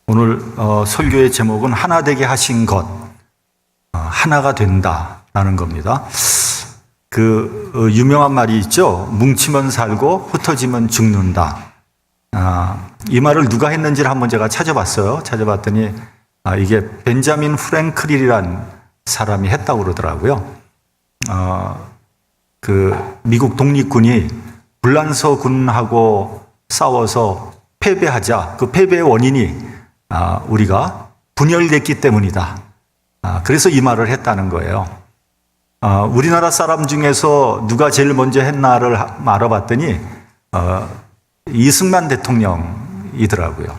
오늘 설교의 제목은 하나 되게 하신 것, 하나가 된다라는 겁니다. 그 유명한 말이 있죠. 뭉치면 살고 흩어지면 죽는다. 이 말을 누가 했는지를 한번 제가 찾아봤어요. 찾아봤더니 이게 벤자민 프랭클린이라는 사람이 했다고 그러더라고요. 그 미국 독립군이 불란서 군하고 싸워서 패배하자 그 패배의 원인이 우리가 분열됐기 때문이다. 그래서 이 말을 했다는 거예요. 우리나라 사람 중에서 누가 제일 먼저 했나를 알아봤더니 이승만 대통령이더라고요.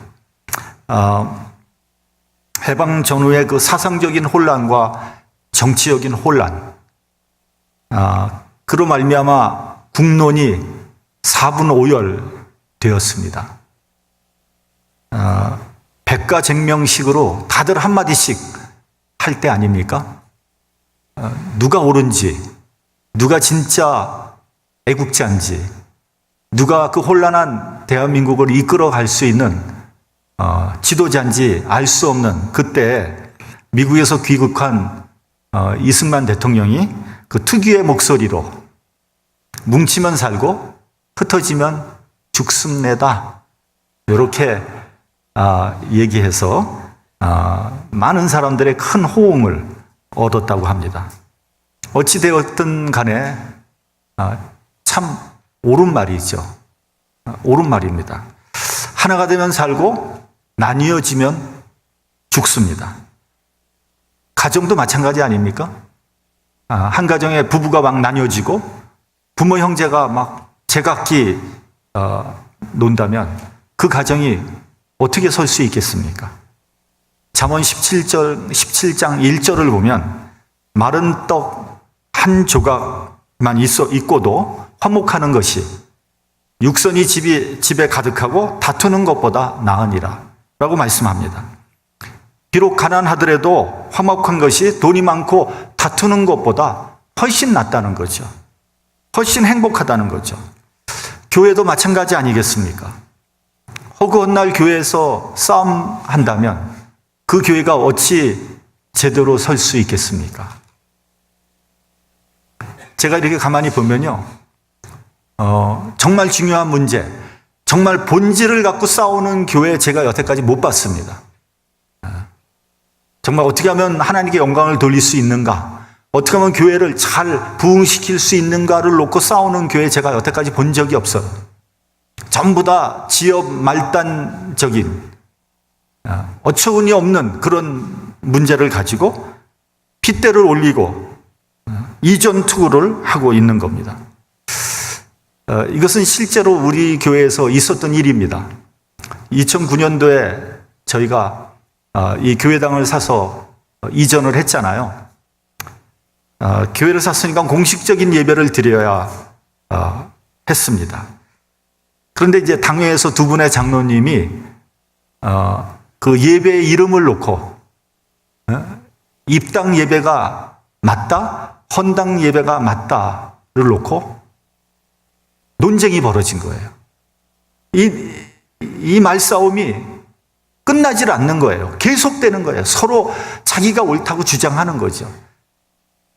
해방 전후의 그 사상적인 혼란과 정치적인 혼란, 그로 말미암아 국론이 사분오열되었습니다. 백가쟁명식으로 다들 한마디씩 할 때 아닙니까? 누가 옳은지, 누가 진짜 애국자인지, 누가 그 혼란한 대한민국을 이끌어갈 수 있는 지도자인지 알 수 없는 그때 미국에서 귀국한 이승만 대통령이 그 특유의 목소리로 뭉치면 살고 흩어지면 죽습니다. 이렇게 얘기해서 많은 사람들의 큰 호응을 얻었다고 합니다. 어찌되었든 간에 참 옳은 말이죠. 옳은 말입니다. 하나가 되면 살고 나뉘어지면 죽습니다. 가정도 마찬가지 아닙니까? 한 가정에 부부가 막 나뉘어지고 부모 형제가 막 제각기 논다면 그 가정이 어떻게 설 수 있겠습니까? 잠언 17장 1절을 보면 마른 떡 한 조각만 있고도 화목하는 것이 육선이 집에 가득하고 다투는 것보다 나으니라 라고 말씀합니다. 비록 가난하더라도 화목한 것이 돈이 많고 다투는 것보다 훨씬 낫다는 거죠. 훨씬 행복하다는 거죠. 교회도 마찬가지 아니겠습니까? 허구한 날 교회에서 싸움한다면 그 교회가 어찌 제대로 설 수 있겠습니까? 제가 이렇게 가만히 보면요, 정말 중요한 문제, 정말 본질을 갖고 싸우는 교회 제가 여태까지 못 봤습니다. 정말 어떻게 하면 하나님께 영광을 돌릴 수 있는가, 어떻게 하면 교회를 잘 부흥시킬 수 있는가를 놓고 싸우는 교회 제가 여태까지 본 적이 없어요. 전부 다 지역 말단적인 어처구니 없는 그런 문제를 가지고 핏대를 올리고 이전 투구를 하고 있는 겁니다. 이것은 실제로 우리 교회에서 있었던 일입니다. 2009년도에 저희가 이 교회당을 사서 이전을 했잖아요. 교회를 샀으니까 공식적인 예배를 드려야 했습니다. 그런데 이제 당회에서 두 분의 장로님이 그 예배의 이름을 놓고 입당 예배가 맞다, 헌당 예배가 맞다를 놓고 논쟁이 벌어진 거예요. 이 말싸움이 끝나질 않는 거예요. 계속되는 거예요. 서로 자기가 옳다고 주장하는 거죠.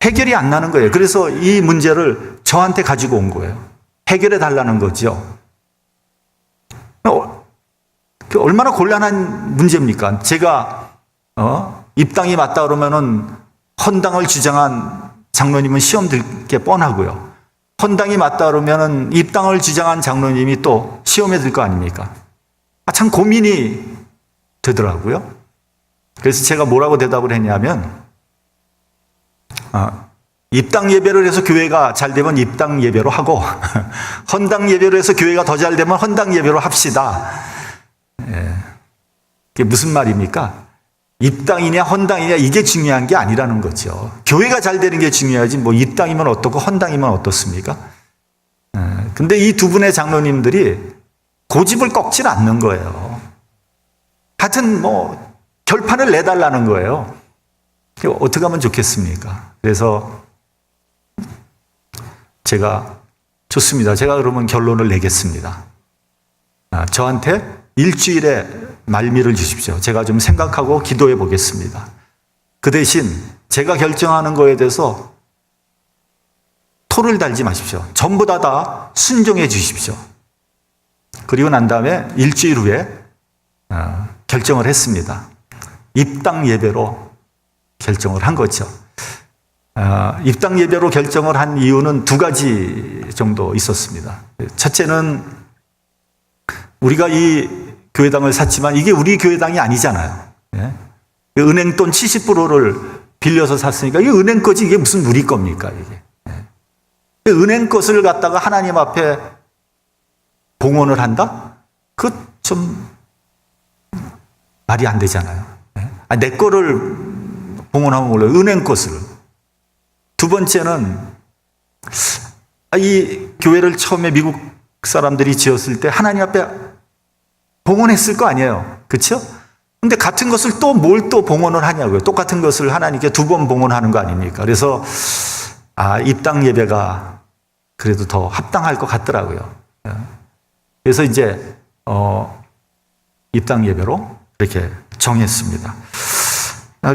해결이 안 나는 거예요. 그래서 이 문제를 저한테 가지고 온 거예요. 해결해 달라는 거죠. 얼마나 곤란한 문제입니까? 제가 입당이 맞다 그러면은 헌당을 주장한 장로님은 시험 들 게 뻔하고요. 헌당이 맞다 그러면은 입당을 주장한 장로님이 또 시험에 들 거 아닙니까? 참 고민이 되더라고요. 그래서 제가 뭐라고 대답을 했냐면, 입당 예배를 해서 교회가 잘 되면 입당 예배로 하고 헌당 예배로 해서 교회가 더 잘 되면 헌당 예배로 합시다. 그게 무슨 말입니까? 입당이냐 헌당이냐 이게 중요한 게 아니라는 거죠. 교회가 잘 되는 게 중요하지 뭐 입당이면 어떻고 헌당이면 어떻습니까? 근데 이 두 분의 장로님들이 고집을 꺾질 않는 거예요. 하여튼 뭐 결판을 내달라는 거예요. 어떻게 하면 좋겠습니까? 그래서 제가 좋습니다. 제가 그러면 결론을 내겠습니다. 저한테 일주일에 말미를 주십시오. 제가 좀 생각하고 기도해 보겠습니다. 그 대신 제가 결정하는 거에 대해서 토를 달지 마십시오. 전부 다 순종해 주십시오. 그리고 난 다음에 일주일 후에 결정을 했습니다. 입당 예배로 결정을 한 거죠. 입당 예배로 결정을 한 이유는 두 가지 정도 있었습니다. 첫째는 우리가 이 교회당을 샀지만 이게 우리 교회당이 아니잖아요. 예? 은행돈 70%를 빌려서 샀으니까 이게 은행 거지 이게 무슨 우리 겁니까 이게. 예? 은행 것을 갖다가 하나님 앞에 봉헌을 한다? 그 좀 말이 안 되잖아요. 예? 내 거를 봉헌하면 몰라요. 은행 것을. 두 번째는 이 교회를 처음에 미국 사람들이 지었을 때 하나님 앞에 봉헌했을 거 아니에요. 그렇죠? 근데 같은 것을 또 뭘 또 봉헌을 하냐고요. 똑같은 것을 하나님께 두 번 봉헌하는 거 아닙니까? 그래서 입당 예배가 그래도 더 합당할 것 같더라고요. 그래서 이제 입당 예배로 이렇게 정했습니다.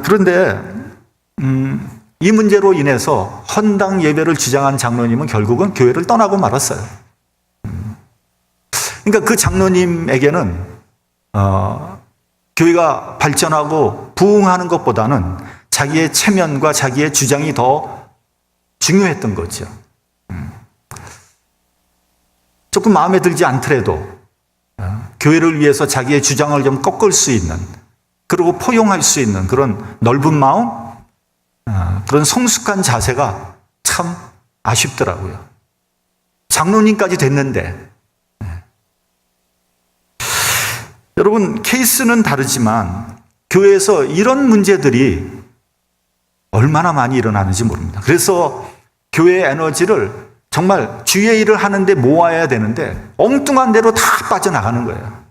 그런데 이 문제로 인해서 헌당 예배를 주장한 장로님은 결국은 교회를 떠나고 말았어요. 그러니까 그 장로님에게는 교회가 발전하고 부흥하는 것보다는 자기의 체면과 자기의 주장이 더 중요했던 거죠. 조금 마음에 들지 않더라도 교회를 위해서 자기의 주장을 좀 꺾을 수 있는, 그리고 포용할 수 있는 그런 넓은 마음, 그런 성숙한 자세가 참 아쉽더라고요. 장로님까지 됐는데. 여러분, 케이스는 다르지만 교회에서 이런 문제들이 얼마나 많이 일어나는지 모릅니다. 그래서 교회의 에너지를 정말 주의 일을 하는데 모아야 되는데 엉뚱한 데로 다 빠져나가는 거예요.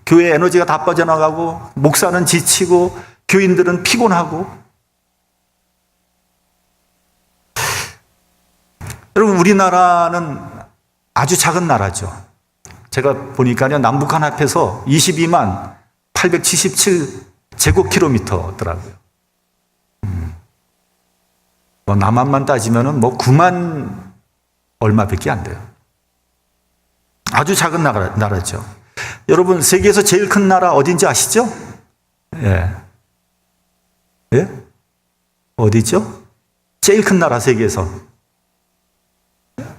교회의 에너지가 다 빠져나가고 목사는 지치고 교인들은 피곤하고. 여러분, 우리나라는 아주 작은 나라죠. 제가 보니까요, 남북한 합해서 22만 877 제곱킬로미터더라고요. 뭐 남한만 따지면은 뭐 9만 얼마밖에 안 돼요. 아주 작은 나라죠. 여러분, 세계에서 제일 큰 나라 어딘지 아시죠? 예. 예? 어디죠? 제일 큰 나라 세계에서.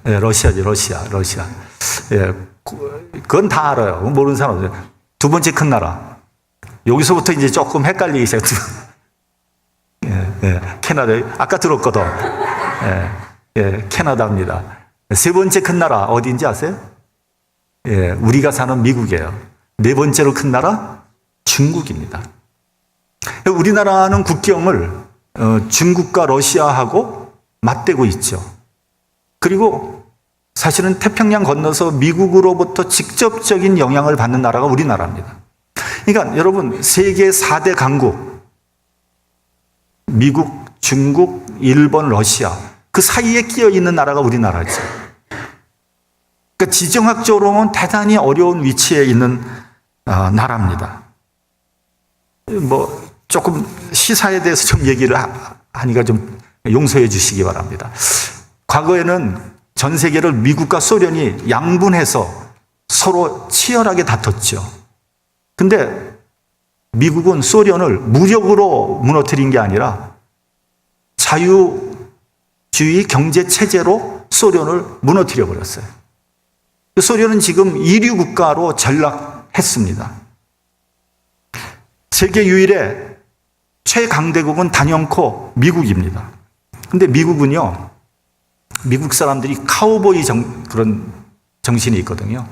예, 러시아죠, 러시아. 예. 그건 다 알아요. 모르는 사람 없어요. 두 번째 큰 나라. 여기서부터 이제 조금 헷갈리기 시작해요. 캐나다. 아까 들었거든. 캐나다입니다. 세 번째 큰 나라 어디인지 아세요? 우리가 사는 미국이에요. 네 번째로 큰 나라 중국입니다. 우리나라는 국경을 중국과 러시아하고 맞대고 있죠. 그리고 사실은 태평양 건너서 미국으로부터 직접적인 영향을 받는 나라가 우리나라입니다. 그러니까 여러분, 세계 4대 강국, 미국, 중국, 일본, 러시아, 그 사이에 끼어 있는 나라가 우리나라죠. 그러니까 지정학적으로는 대단히 어려운 위치에 있는 나라입니다. 뭐 조금 시사에 대해서 좀 얘기를 하니까 좀 용서해 주시기 바랍니다. 과거에는 전 세계를 미국과 소련이 양분해서 서로 치열하게 다퉜죠. 근데 미국은 소련을 무력으로 무너뜨린 게 아니라 자유주의 경제 체제로 소련을 무너뜨려 버렸어요. 소련은 지금 이류 국가로 전락했습니다. 세계 유일의 최강대국은 단연코 미국입니다. 근데 미국은요, 미국 사람들이 카우보이 그런 정신이 있거든요.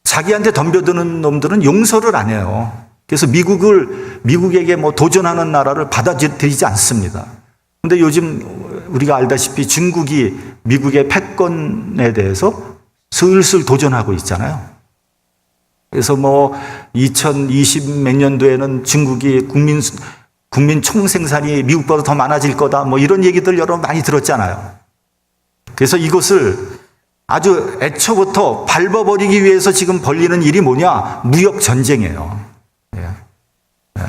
자기한테 덤벼드는 놈들은 용서를 안 해요. 그래서 미국에게 뭐 도전하는 나라를 받아들이지 않습니다. 근데 요즘 우리가 알다시피 중국이 미국의 패권에 대해서 슬슬 도전하고 있잖아요. 그래서 뭐 2020 몇 년도에는 중국이 국민 총생산이 미국보다 더 많아질 거다, 뭐 이런 얘기들 여러분 많이 들었잖아요. 그래서 이것을 아주 애초부터 밟아버리기 위해서 지금 벌리는 일이 뭐냐? 무역 전쟁이에요. 예. 예.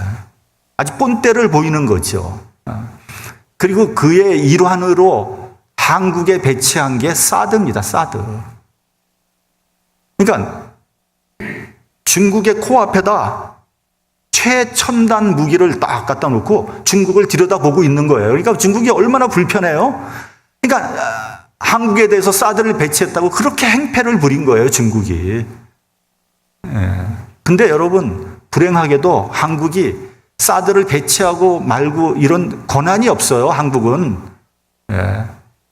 아주 본때를 보이는 거죠. 그리고 그의 일환으로 한국에 배치한 게 사드입니다. 사드. 그러니까 중국의 코앞에다 최첨단 무기를 딱 갖다 놓고 중국을 들여다보고 있는 거예요. 그러니까 중국이 얼마나 불편해요. 그러니까 한국에 대해서 사드를 배치했다고 그렇게 행패를 부린 거예요, 중국이. 예. 근데 여러분, 불행하게도 한국이 사드를 배치하고 말고 이런 권한이 없어요, 한국은. 예.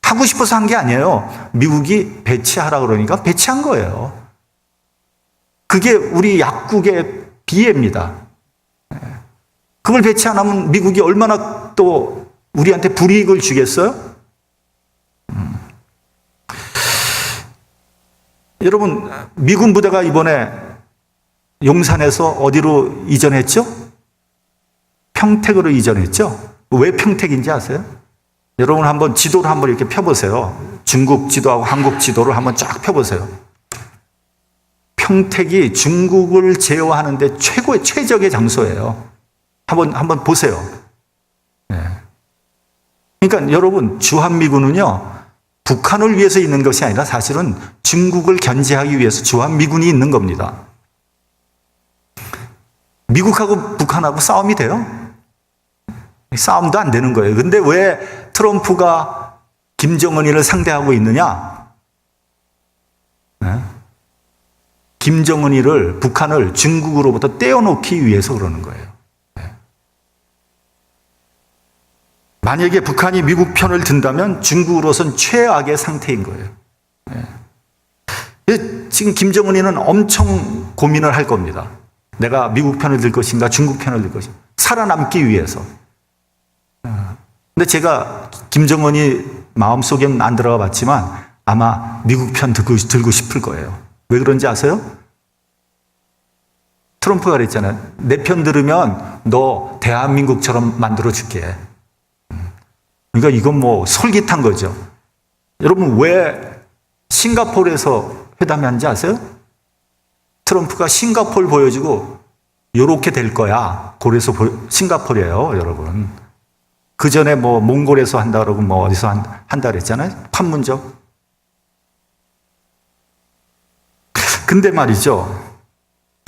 하고 싶어서 한 게 아니에요. 미국이 배치하라 그러니까 배치한 거예요. 그게 우리 약국의 비애입니다. 예. 그걸 배치 안 하면 미국이 얼마나 또 우리한테 불이익을 주겠어요? 여러분, 미군 부대가 이번에 용산에서 어디로 이전했죠? 평택으로 이전했죠? 왜 평택인지 아세요? 여러분 한번 지도를 한번 이렇게 펴보세요. 중국 지도하고 한국 지도를 한번 쫙 펴보세요. 평택이 중국을 제어하는데 최적의 장소예요. 한번 보세요. 네. 그러니까 여러분, 주한미군은요, 북한을 위해서 있는 것이 아니라 사실은 중국을 견제하기 위해서 주한미군이 있는 겁니다. 미국하고 북한하고 싸움이 돼요? 싸움도 안 되는 거예요. 근데 왜 트럼프가 김정은이를 상대하고 있느냐? 네? 김정은이를, 북한을 중국으로부터 떼어놓기 위해서 그러는 거예요. 네. 만약에 북한이 미국 편을 든다면 중국으로선 최악의 상태인 거예요. 네. 지금 김정은이는 엄청 고민을 할 겁니다. 내가 미국 편을 들 것인가 중국 편을 들 것인가. 살아남기 위해서. 근데 제가 김정은이 마음속에는 안 들어가 봤지만 아마 미국 편 들고 싶을 거예요. 왜 그런지 아세요? 트럼프가 그랬잖아요. 내 편 들으면 너 대한민국처럼 만들어 줄게. 그러니까 이건 뭐 솔깃한 거죠. 여러분, 왜 싱가포르에서 회담한지 아세요? 트럼프가 싱가포르 보여주고 요렇게 될 거야. 그래서 싱가포르예요, 여러분. 그 전에 뭐 몽골에서 한다 그러고 뭐 어디서 한다 그랬잖아요. 판문점. 근데 말이죠.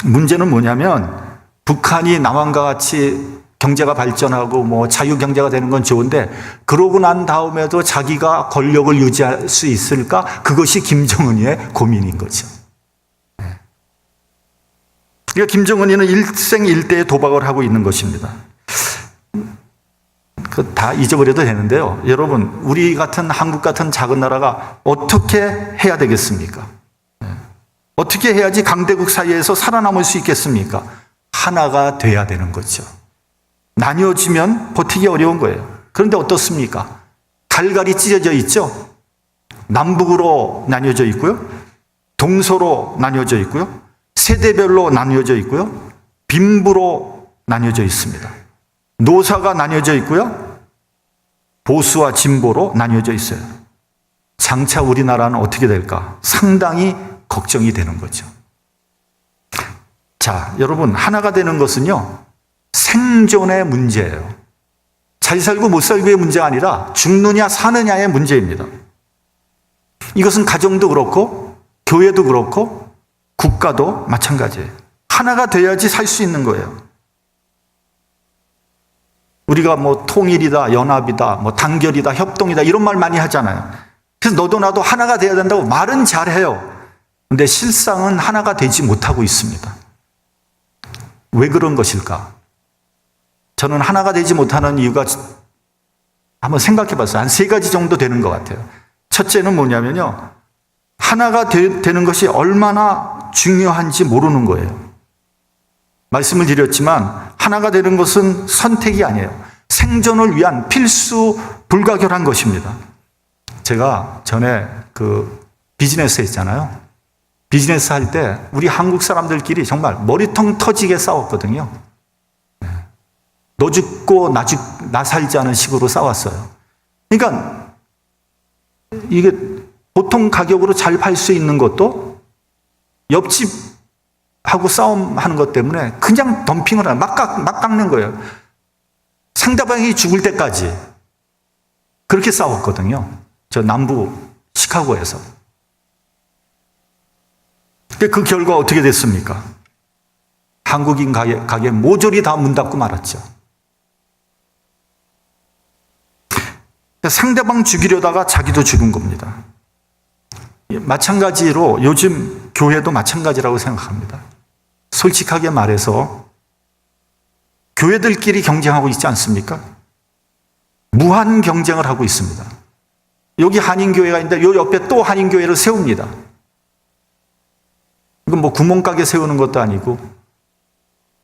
문제는 뭐냐면 북한이 남한과 같이 경제가 발전하고 뭐 자유 경제가 되는 건 좋은데 그러고 난 다음에도 자기가 권력을 유지할 수 있을까? 그것이 김정은이의 고민인 거죠. 그러니까 김정은이는 일생일대의 도박을 하고 있는 것입니다. 그 다 잊어버려도 되는데요. 여러분, 우리 같은 한국 같은 작은 나라가 어떻게 해야 되겠습니까? 어떻게 해야지 강대국 사이에서 살아남을 수 있겠습니까? 하나가 돼야 되는 거죠. 나뉘어지면 버티기 어려운 거예요. 그런데 어떻습니까? 갈갈이 찢어져 있죠? 남북으로 나뉘어져 있고요. 동서로 나뉘어져 있고요. 세대별로 나뉘어져 있고요. 빈부로 나뉘어져 있습니다. 노사가 나뉘어져 있고요. 보수와 진보로 나뉘어져 있어요. 장차 우리나라는 어떻게 될까? 상당히 걱정이 되는 거죠. 자, 여러분, 하나가 되는 것은요, 생존의 문제예요. 잘 살고 못 살고의 문제가 아니라 죽느냐 사느냐의 문제입니다. 이것은 가정도 그렇고 교회도 그렇고 국가도 마찬가지예요. 하나가 돼야지 살 수 있는 거예요. 우리가 뭐 통일이다, 연합이다, 뭐 단결이다, 협동이다 이런 말 많이 하잖아요. 그래서 너도 나도 하나가 돼야 된다고 말은 잘해요. 근데 실상은 하나가 되지 못하고 있습니다. 왜 그런 것일까? 저는 하나가 되지 못하는 이유가 한번 생각해 봤어요. 한 3가지 정도 되는 것 같아요. 첫째는 뭐냐면요. 하나가 되는 것이 얼마나 중요한지 모르는 거예요. 말씀을 드렸지만 하나가 되는 것은 선택이 아니에요. 생존을 위한 필수 불가결한 것입니다. 제가 전에 그 비즈니스 했잖아요. 비즈니스 할 때 우리 한국 사람들끼리 정말 머리통 터지게 싸웠거든요. 너 죽고 나 살지 않은 식으로 싸웠어요. 그러니까 이게 보통 가격으로 잘 팔 수 있는 것도 옆집하고 싸움하는 것 때문에 그냥 덤핑을 하는, 막 깎는 거예요. 상대방이 죽을 때까지 그렇게 싸웠거든요. 저 남부 시카고에서. 그 결과 어떻게 됐습니까? 한국인 가게 모조리 다 문 닫고 말았죠. 상대방 죽이려다가 자기도 죽은 겁니다. 마찬가지로 요즘 교회도 마찬가지라고 생각합니다. 솔직하게 말해서 교회들끼리 경쟁하고 있지 않습니까? 무한 경쟁을 하고 있습니다. 여기 한인교회가 있는데 요 옆에 또 한인교회를 세웁니다. 이건 뭐 구멍가게 세우는 것도 아니고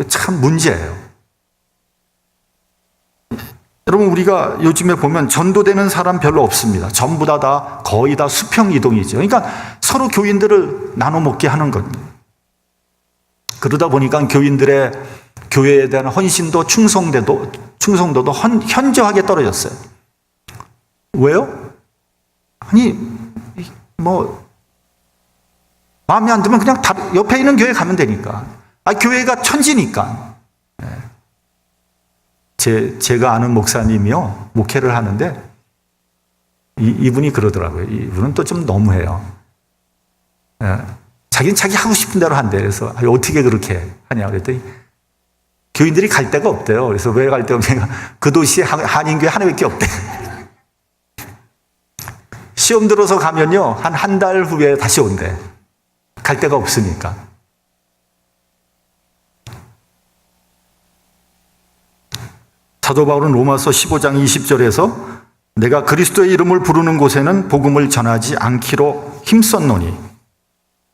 참 문제예요. 여러분, 우리가 요즘에 보면 전도되는 사람 별로 없습니다. 전부 다 거의 다 수평 이동이죠. 그러니까 서로 교인들을 나눠 먹게 하는 겁니다. 그러다 보니까 교인들의 교회에 대한 헌신도 충성도도 현저하게 떨어졌어요. 왜요? 아니, 뭐 마음에 안 들면 그냥 옆에 있는 교회 가면 되니까. 교회가 천지니까. 제가 아는 목사님이요, 목회를 하는데 이분이 그러더라고요. 이분은 또 좀 너무해요. 자기는 자기 하고 싶은 대로 한대. 그래서 어떻게 그렇게 하냐 그랬더니 교인들이 갈 데가 없대요. 그래서 왜 갈 데가 없냐? 그 도시에 한인교회 하나밖에 없대. 시험 들어서 가면요, 한 달 후에 다시 온대. 갈 데가 없으니까. 사도 바울은 로마서 15장 20절에서 내가 그리스도의 이름을 부르는 곳에는 복음을 전하지 않기로 힘썼노니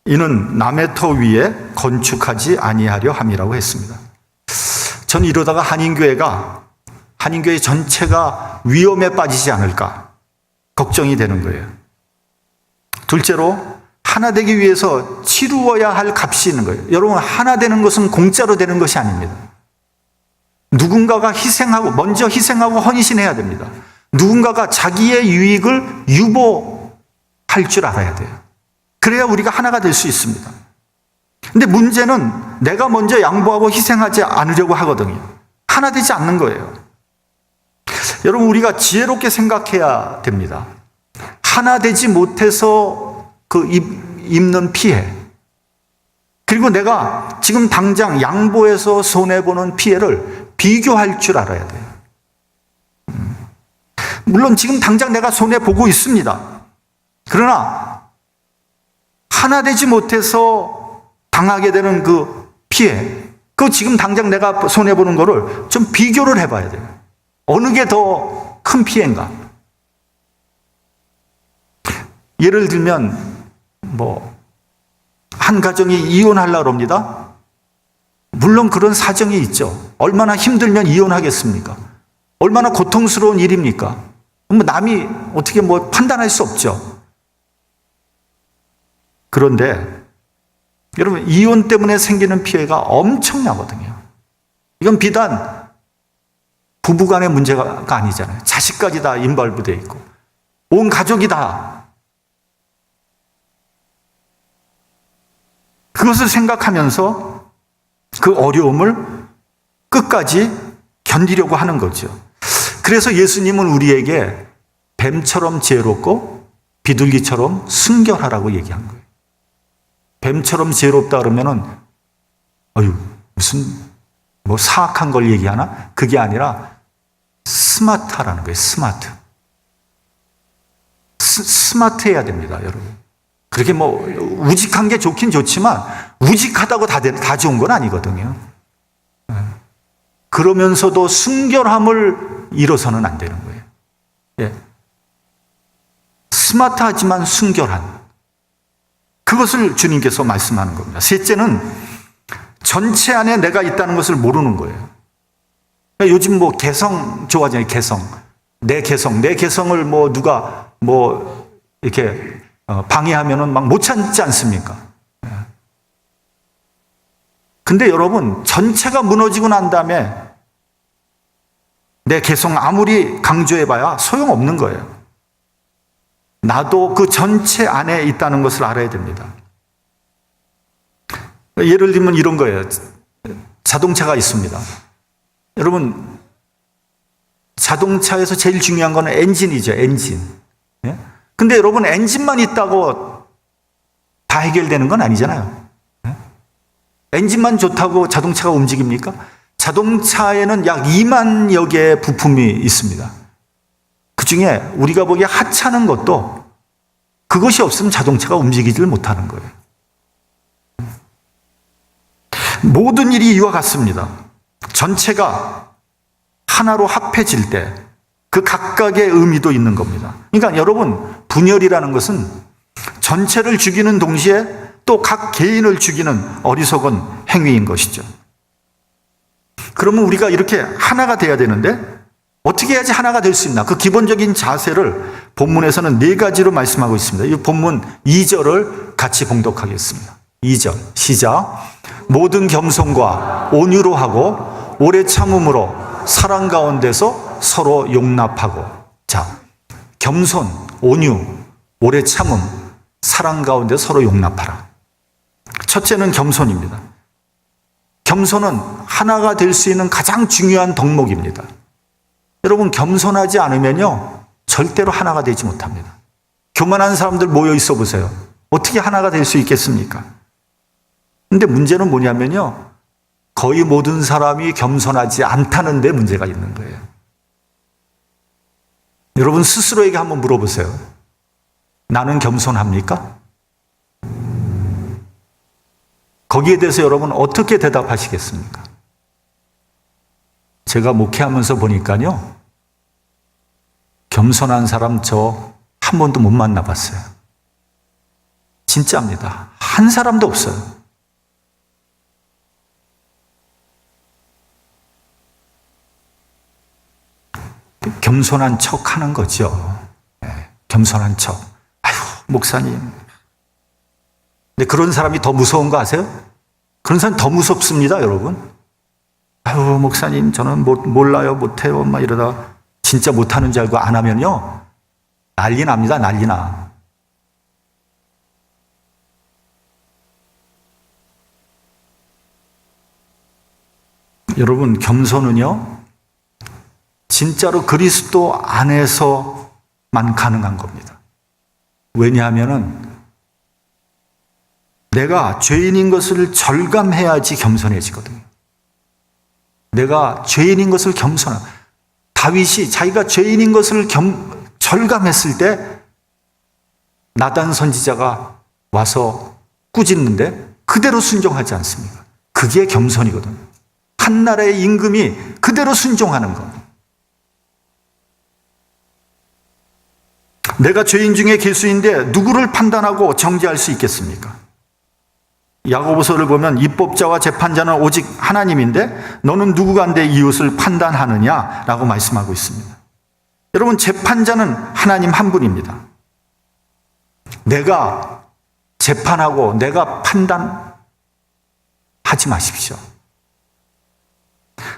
이는 남의 터 위에 건축하지 아니하려 함이라고 했습니다. 전 이러다가 한인교회 전체가 위험에 빠지지 않을까 걱정이 되는 거예요. 둘째로 하나 되기 위해서 치루어야 할 값이 있는 거예요. 여러분, 하나 되는 것은 공짜로 되는 것이 아닙니다. 누군가가 먼저 희생하고 헌신해야 됩니다. 누군가가 자기의 유익을 유보할 줄 알아야 돼요. 그래야 우리가 하나가 될 수 있습니다. 근데 문제는 내가 먼저 양보하고 희생하지 않으려고 하거든요. 하나 되지 않는 거예요. 여러분, 우리가 지혜롭게 생각해야 됩니다. 하나 되지 못해서 입는 피해, 그리고 내가 지금 당장 양보해서 손해보는 피해를 비교할 줄 알아야 돼요. 물론 지금 당장 내가 손해보고 있습니다. 그러나 하나 되지 못해서 당하게 되는 그 피해, 그 지금 당장 내가 손해보는 거를 좀 비교를 해봐야 돼요. 어느 게 더 큰 피해인가? 예를 들면 한 가정이 이혼하려고 합니다. 물론 그런 사정이 있죠. 얼마나 힘들면 이혼하겠습니까? 얼마나 고통스러운 일입니까? 남이 어떻게 판단할 수 없죠. 그런데 여러분, 이혼 때문에 생기는 피해가 엄청나거든요. 이건 비단 부부간의 문제가 아니잖아요. 자식까지 다 인벌브되어 있고 온 가족이 다 그것을 생각하면서 그 어려움을 끝까지 견디려고 하는 거죠. 그래서 예수님은 우리에게 뱀처럼 지혜롭고 비둘기처럼 순결하라고 얘기한 거예요. 뱀처럼 지혜롭다 그러면은 무슨 사악한 걸 얘기하나? 그게 아니라 스마트하라는 거예요. 스마트해야 됩니다, 여러분. 그렇게 우직한 게 좋긴 좋지만 우직하다고 다 좋은 건 아니거든요. 그러면서도 순결함을 잃어서는 안 되는 거예요. 예. 스마트하지만 순결한, 그것을 주님께서 말씀하는 겁니다. 셋째는 전체 안에 내가 있다는 것을 모르는 거예요. 요즘 개성 좋아하잖아요. 내 개성을 누가 이렇게 방해하면은 막 못 참지 않습니까? 근데 여러분, 전체가 무너지고 난 다음에 내 개성 아무리 강조해봐야 소용없는 거예요. 나도 그 전체 안에 있다는 것을 알아야 됩니다. 예를 들면 이런 거예요. 자동차가 있습니다. 여러분, 자동차에서 제일 중요한 건 엔진이죠, 엔진. 예? 근데 여러분, 엔진만 있다고 다 해결되는 건 아니잖아요. 예? 엔진만 좋다고 자동차가 움직입니까? 자동차에는 약 2만여 개의 부품이 있습니다. 그 중에 우리가 보기에 하찮은 것도 그것이 없으면 자동차가 움직이질 못하는 거예요. 모든 일이 이와 같습니다. 전체가 하나로 합해질 때 그 각각의 의미도 있는 겁니다. 그러니까 여러분, 분열이라는 것은 전체를 죽이는 동시에 또 각 개인을 죽이는 어리석은 행위인 것이죠. 그러면 우리가 이렇게 하나가 돼야 되는데 어떻게 해야지 하나가 될 수 있나? 그 기본적인 자세를 본문에서는 4가지로 말씀하고 있습니다. 이 본문 2절을 같이 봉독하겠습니다. 2절 시작. 모든 겸손과 온유로 하고 오래 참음으로 사랑 가운데서 서로 용납하고. 자, 겸손, 온유, 오래 참음, 사랑 가운데 서로 용납하라. 첫째는 겸손입니다. 겸손은 하나가 될 수 있는 가장 중요한 덕목입니다. 여러분, 겸손하지 않으면요 절대로 하나가 되지 못합니다. 교만한 사람들 모여 있어 보세요. 어떻게 하나가 될 수 있겠습니까? 근데 문제는 뭐냐면요, 거의 모든 사람이 겸손하지 않다는 데 문제가 있는 거예요. 여러분 스스로에게 한번 물어보세요. 나는 겸손합니까? 거기에 대해서 여러분 어떻게 대답하시겠습니까? 제가 목회하면서 보니까요, 겸손한 사람 저 한 번도 못 만나봤어요. 진짜입니다. 한 사람도 없어요. 겸손한 척 하는 거죠. 네, 겸손한 척. 아유, 목사님. 근데 그런 사람이 더 무서운 거 아세요? 그런 사람이 더 무섭습니다, 여러분. 아유, 목사님, 저는 몰라요, 못해요, 막 이러다가 진짜 못하는 줄 알고 안 하면요, 난리 납니다, 난리 나. 여러분, 겸손은요, 진짜로 그리스도 안에서만 가능한 겁니다. 왜냐하면은 내가 죄인인 것을 절감해야지 겸손해지거든요. 내가 죄인인 것을 다윗이 자기가 죄인인 것을 절감했을 때 나단 선지자가 와서 꾸짖는데 그대로 순종하지 않습니까? 그게 겸손이거든요. 한 나라의 임금이 그대로 순종하는 것. 내가 죄인 중에 괴수인데 누구를 판단하고 정죄할 수 있겠습니까? 야고보서를 보면 입법자와 재판자는 오직 하나님인데 너는 누구가 내 이웃을 판단하느냐라고 말씀하고 있습니다. 여러분, 재판자는 하나님 한 분입니다. 내가 재판하고 내가 판단하지 마십시오.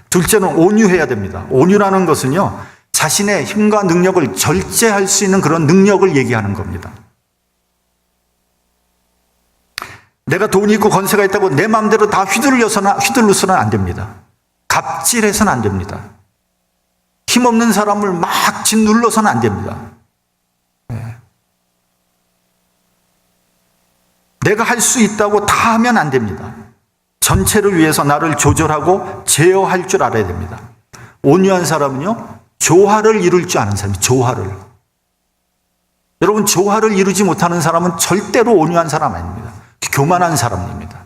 둘째는 온유해야 됩니다. 온유라는 것은요, 자신의 힘과 능력을 절제할 수 있는 그런 능력을 얘기하는 겁니다. 내가 돈이 있고 권세가 있다고 내 마음대로 다 휘둘러서는 안 됩니다. 갑질해서는 안 됩니다. 힘없는 사람을 막 짓눌러서는 안 됩니다. 네. 내가 할 수 있다고 다 하면 안 됩니다. 전체를 위해서 나를 조절하고 제어할 줄 알아야 됩니다. 온유한 사람은요, 조화를 이룰 줄 아는 사람이에요. 조화를. 여러분, 조화를 이루지 못하는 사람은 절대로 온유한 사람 아닙니다. 교만한 사람입니다.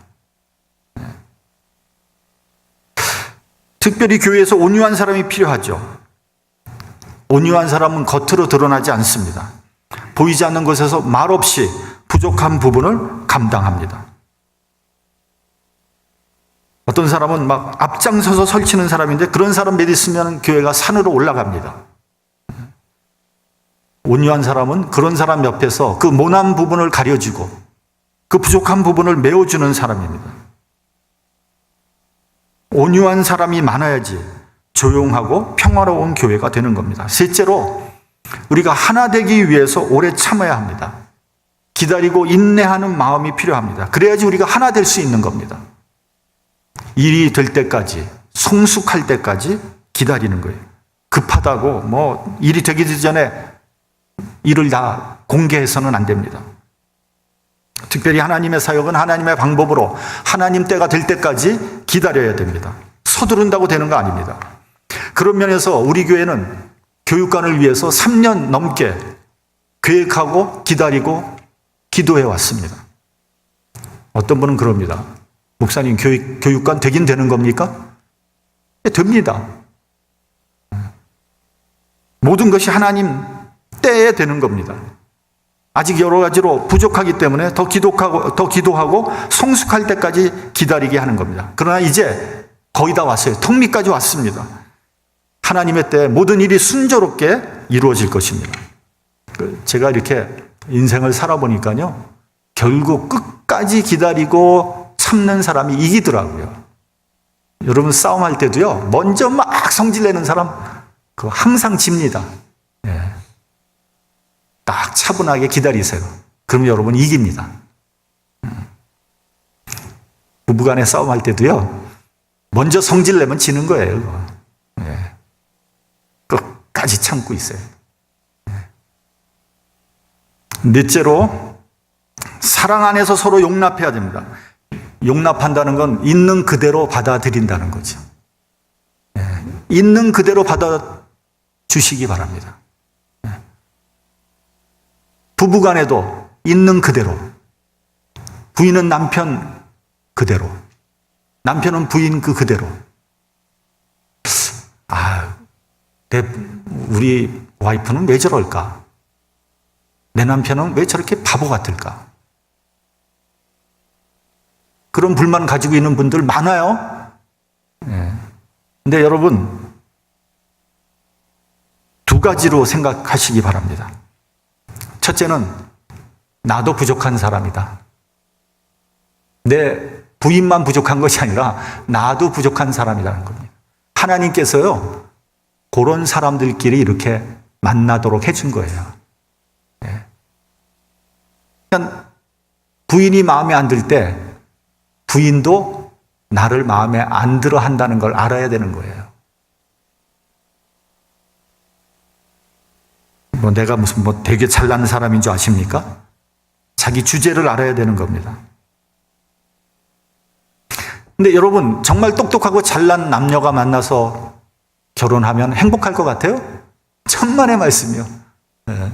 네. 특별히 교회에서 온유한 사람이 필요하죠. 온유한 사람은 겉으로 드러나지 않습니다. 보이지 않는 곳에서 말없이 부족한 부분을 감당합니다. 어떤 사람은 막 앞장서서 설치는 사람인데 그런 사람 몇 있으면 교회가 산으로 올라갑니다. 온유한 사람은 그런 사람 옆에서 그 모난 부분을 가려주고 그 부족한 부분을 메워주는 사람입니다. 온유한 사람이 많아야지 조용하고 평화로운 교회가 되는 겁니다. 셋째로, 우리가 하나 되기 위해서 오래 참아야 합니다. 기다리고 인내하는 마음이 필요합니다. 그래야지 우리가 하나 될 수 있는 겁니다. 일이 될 때까지, 성숙할 때까지 기다리는 거예요. 급하다고 뭐 일이 되기 전에 일을 다 공개해서는 안 됩니다. 특별히 하나님의 사역은 하나님의 방법으로 하나님 때가 될 때까지 기다려야 됩니다. 서두른다고 되는 거 아닙니다. 그런 면에서 우리 교회는 교육관을 위해서 3년 넘게 계획하고 기다리고 기도해 왔습니다. 어떤 분은 그럽니다. 목사님, 교육관 되긴 되는 겁니까? 됩니다. 모든 것이 하나님 때에 되는 겁니다. 아직 여러 가지로 부족하기 때문에 더 기도하고 성숙할 때까지 기다리게 하는 겁니다. 그러나 이제 거의 다 왔어요. 턱밑까지 왔습니다. 하나님의 때에 모든 일이 순조롭게 이루어질 것입니다. 제가 이렇게 인생을 살아보니까요, 결국 끝까지 기다리고 참는 사람이 이기더라고요. 여러분 싸움할 때도요, 먼저 막 성질내는 사람 그거 항상 집니다. 예. 딱 차분하게 기다리세요. 그럼 여러분 이깁니다. 부부간에 싸움할 때도요, 먼저 성질내면 지는 거예요. 예. 끝까지 참고 있어요. 넷째로, 사랑 안에서 서로 용납해야 됩니다. 용납한다는 건 있는 그대로 받아들인다는 거죠. 있는 그대로 받아주시기 바랍니다. 부부간에도 있는 그대로, 부인은 남편 그대로, 남편은 부인 그대로. 우리 와이프는 왜 저럴까? 내 남편은 왜 저렇게 바보 같을까? 그런 불만 가지고 있는 분들 많아요. 근데 여러분, 두 가지로 생각하시기 바랍니다. 첫째는 나도 부족한 사람이다. 내 부인만 부족한 것이 아니라 나도 부족한 사람이라는 겁니다. 하나님께서요, 그런 사람들끼리 이렇게 만나도록 해준 거예요. 부인이 마음에 안 들 때 부인도 나를 마음에 안 들어 한다는 걸 알아야 되는 거예요. 내가 무슨 되게 잘난 사람인 줄 아십니까? 자기 주제를 알아야 되는 겁니다. 근데 여러분, 정말 똑똑하고 잘난 남녀가 만나서 결혼하면 행복할 것 같아요? 천만의 말씀이요.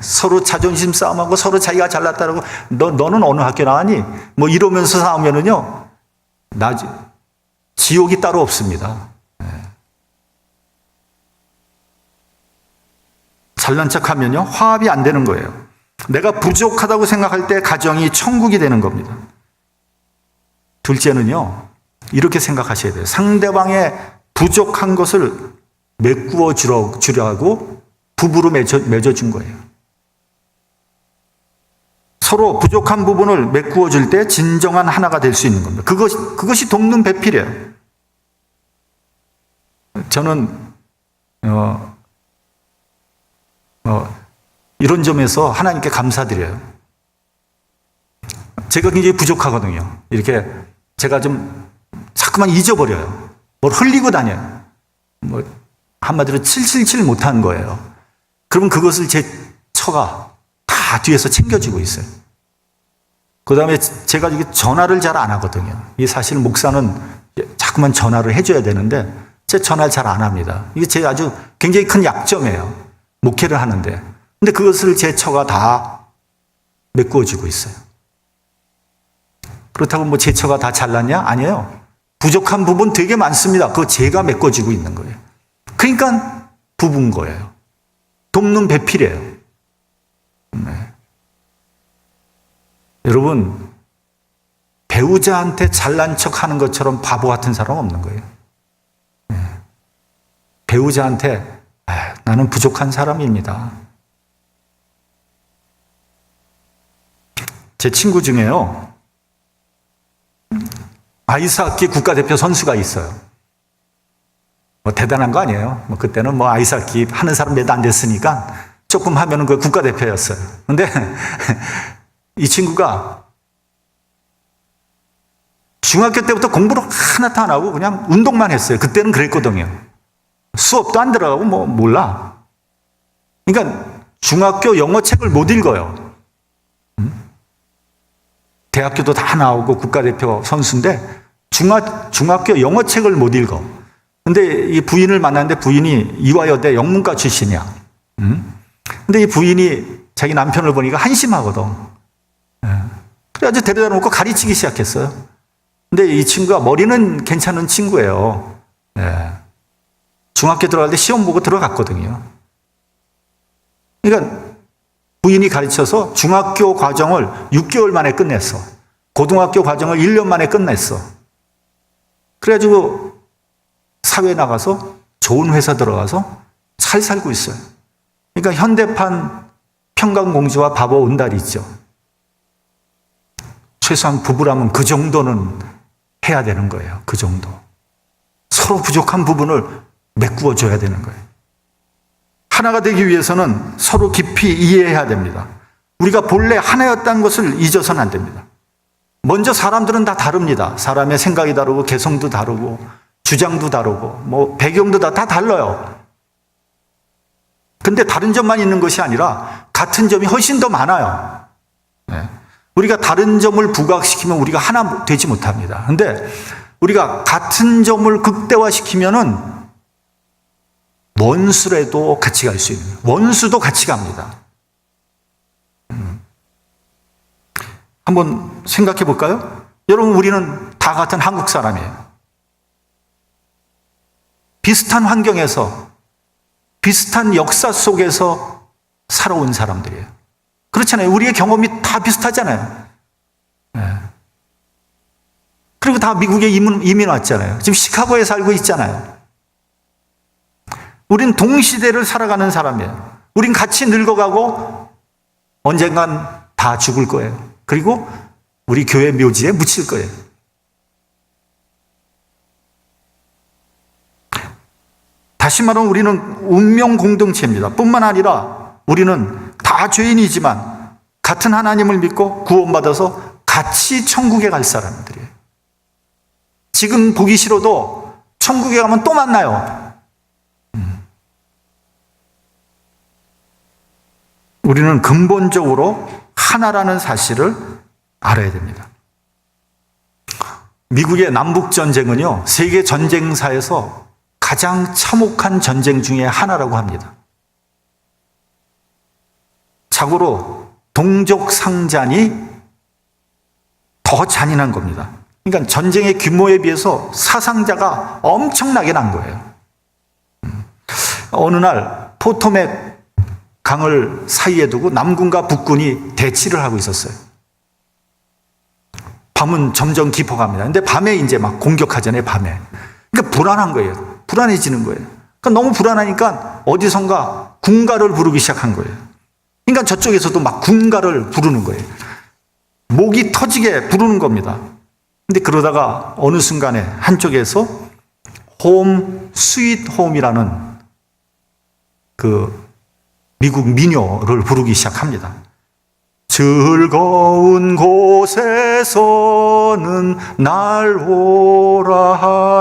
서로 자존심 싸움하고 서로 자기가 잘났다고 너는 어느 학교 나왔니? 뭐 이러면서 싸우면은요, 지옥이 따로 없습니다. 잘난 척하면요, 화합이 안 되는 거예요. 내가 부족하다고 생각할 때 가정이 천국이 되는 겁니다. 둘째는요, 이렇게 생각하셔야 돼요. 상대방의 부족한 것을 메꾸어 주려고 부부로 맺어준 거예요. 서로 부족한 부분을 메꾸어 줄 때 진정한 하나가 될 수 있는 겁니다. 그것이 돕는 배필이에요. 저는 이런 점에서 하나님께 감사드려요. 제가 굉장히 부족하거든요. 이렇게 제가 좀 자꾸만 잊어버려요. 뭘 흘리고 다녀요. 한마디로 777 못한 거예요. 그러면 그것을 제 처가 다 뒤에서 챙겨주고 있어요. 그 다음에 제가 이게 전화를 잘 안 하거든요. 이 사실 목사는 자꾸만 전화를 해줘야 되는데 제 전화를 잘 안 합니다. 이게 제 아주 굉장히 큰 약점이에요. 목회를 하는데. 근데 그것을 제 처가 다 메꾸어주고 있어요. 그렇다고 제 처가 다 잘났냐? 아니에요. 부족한 부분 되게 많습니다. 그거 제가 메꿔주고 있는 거예요. 그러니까 부부인 거예요. 돕는 배필이에요. 여러분, 배우자한테 잘난 척 하는 것처럼 바보 같은 사람 없는 거예요. 배우자한테 나는 부족한 사람입니다. 제 친구 중에요, 아이스하키 국가대표 선수가 있어요. 대단한 거 아니에요. 그때는 아이스하키 하는 사람 몇 안 됐으니까 조금 하면은 그 국가대표였어요. 근데 이 친구가 중학교 때부터 공부를 하나도 안 하고 그냥 운동만 했어요. 그때는 그랬거든요. 수업도 안 들어가고 뭐 몰라. 그러니까 중학교 영어책을 못 읽어요. 대학교도 다 나오고 국가대표 선수인데 중학교 영어책을 못 읽어. 근데 이 부인을 만났는데 부인이 이화여대 영문과 출신이야. 근데 이 부인이 자기 남편을 보니까 한심하거든. 그래가지고 데려다 놓고 가르치기 시작했어요. 근데 이 친구가 머리는 괜찮은 친구예요. 중학교 들어갈 때 시험 보고 들어갔거든요. 그러니까 부인이 가르쳐서 중학교 과정을 6개월 만에 끝냈어. 고등학교 과정을 1년 만에 끝냈어. 그래가지고 사회에 나가서 좋은 회사 들어가서 잘 살고 있어요. 그러니까 현대판 평강공주와 바보 온달이 있죠. 최소한 부부라면 그 정도는 해야 되는 거예요. 그 정도. 서로 부족한 부분을 메꾸어 줘야 되는 거예요. 하나가 되기 위해서는 서로 깊이 이해해야 됩니다. 우리가 본래 하나였다는 것을 잊어서는 안 됩니다. 먼저 사람들은 다 다릅니다. 사람의 생각이 다르고 개성도 다르고 주장도 다르고 뭐 배경도 다 달라요. 근데 다른 점만 있는 것이 아니라 같은 점이 훨씬 더 많아요. 우리가 다른 점을 부각시키면 우리가 하나 되지 못합니다. 근데 우리가 같은 점을 극대화시키면은 원수라도 같이 갈 수 있는, 원수도 같이 갑니다. 한번 생각해 볼까요? 여러분, 우리는 다 같은 한국 사람이에요. 비슷한 환경에서, 비슷한 역사 속에서 살아온 사람들이에요. 그렇잖아요. 우리의 경험이 다 비슷하잖아요. 그리고 다 미국에 이민 왔잖아요. 지금 시카고에 살고 있잖아요. 우린 동시대를 살아가는 사람이에요. 우린 같이 늙어가고 언젠간 다 죽을 거예요. 그리고 우리 교회 묘지에 묻힐 거예요. 다시 말하면 우리는 운명 공동체입니다. 뿐만 아니라 우리는 다 죄인이지만 같은 하나님을 믿고 구원받아서 같이 천국에 갈 사람들이에요. 지금 보기 싫어도 천국에 가면 또 만나요. 우리는 근본적으로 하나라는 사실을 알아야 됩니다. 미국의 남북전쟁은요, 세계 전쟁사에서 가장 참혹한 전쟁 중에 하나라고 합니다. 자고로 동족 상잔이 더 잔인한 겁니다. 그러니까 전쟁의 규모에 비해서 사상자가 엄청나게 난 거예요. 어느 날 포토맥 강을 사이에 두고 남군과 북군이 대치를 하고 있었어요. 밤은 점점 깊어갑니다. 근데 밤에 이제 막 공격하잖아요, 밤에. 그러니까 불안한 거예요. 불안해지는 거예요. 그러니까 너무 불안하니까 어디선가 군가를 부르기 시작한 거예요. 그러니까 저쪽에서도 막 군가를 부르는 거예요. 목이 터지게 부르는 겁니다. 근데 그러다가 어느 순간에 한쪽에서 홈 스윗 홈이라는 그 미국 민요를 부르기 시작합니다. 즐거운 곳에서는 날 오라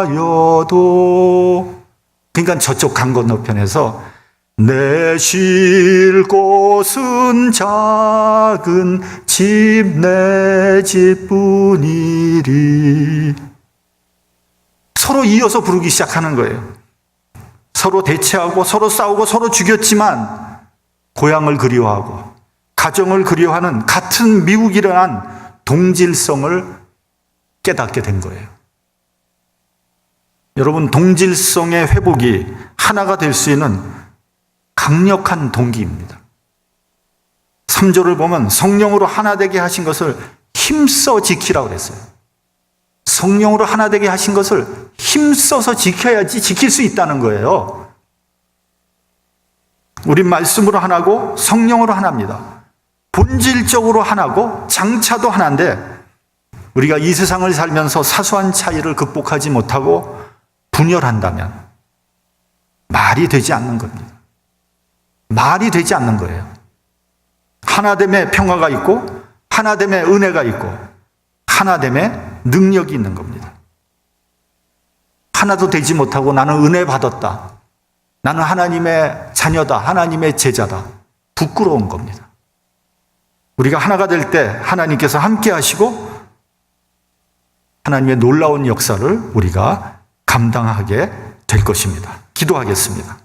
하여도, 그러니까 저쪽 강 건너편에서 내 쉴 곳은 작은 집 내 집뿐이리. 서로 이어서 부르기 시작하는 거예요. 서로 대치하고 서로 싸우고 서로 죽였지만 고향을 그리워하고 가정을 그리워하는 같은 미국이라는 동질성을 깨닫게 된 거예요. 여러분, 동질성의 회복이 하나가 될 수 있는 강력한 동기입니다. 3절을 보면 성령으로 하나 되게 하신 것을 힘써 지키라고 그랬어요. 성령으로 하나 되게 하신 것을 힘써서 지켜야지 지킬 수 있다는 거예요. 우린 말씀으로 하나고 성령으로 하나입니다. 본질적으로 하나고 장차도 하나인데 우리가 이 세상을 살면서 사소한 차이를 극복하지 못하고 분열한다면 말이 되지 않는 겁니다. 말이 되지 않는 거예요. 하나됨의 평화가 있고 하나됨의 은혜가 있고 하나됨의 능력이 있는 겁니다. 하나도 되지 못하고 나는 은혜 받았다. 나는 하나님의 자녀다. 하나님의 제자다. 부끄러운 겁니다. 우리가 하나가 될 때 하나님께서 함께 하시고 하나님의 놀라운 역사를 우리가 감당하게 될 것입니다. 기도하겠습니다.